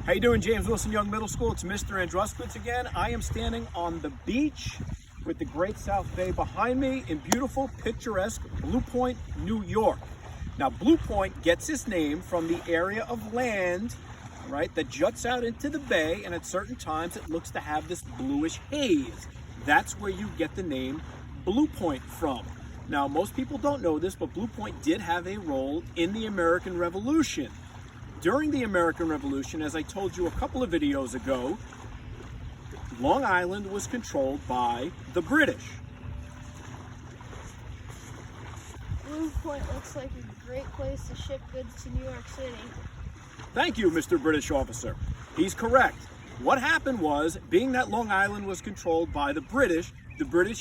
How you doing, James Wilson Young Middle School? It's Mr. Andruskowitz again. I am standing on the beach with the Great South Bay behind me in beautiful, picturesque Blue Point, New York. Now, Blue Point gets its name from the area of land, right, that juts out into the bay, and at certain times it looks to have this bluish haze. That's where you get the name Blue Point from. Now, most people don't know this, but Blue Point did have a role in the American Revolution. During the American Revolution, as I told you a couple of videos ago, Long Island was controlled by the British. Blue Point looks like a great place to ship goods to New York City. Thank you, Mr. British officer. He's correct. What happened was, being that Long Island was controlled by the British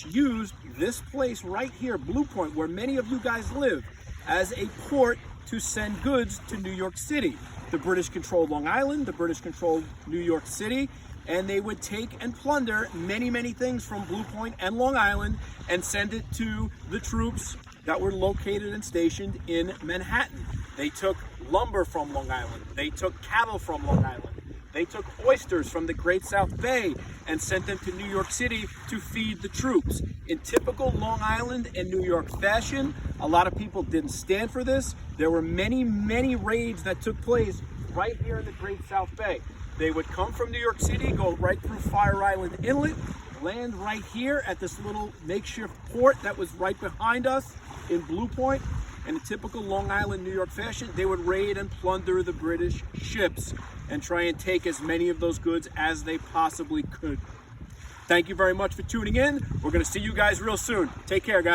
used this place right here, Blue Point, where many of you guys live, as a port to send goods to New York City. The British controlled Long Island, the British controlled New York City, and they would take and plunder many things from Blue Point and Long Island and send it to the troops that were located and stationed in Manhattan. They took lumber from Long Island, they took cattle from Long Island, they took oysters from the Great South Bay and sent them to New York City to feed the troops. In typical Long Island and New York fashion, a lot of people didn't stand for this. There were many raids that took place right here in the Great South Bay. They would come from New York City, go right through Fire Island Inlet, land right here at this little makeshift port that was right behind us in Blue Point. In a typical Long Island, New York fashion, they would raid and plunder the British ships and try and take as many of those goods as they possibly could. Thank you very much for tuning in. We're going to see you guys real soon. Take care, guys.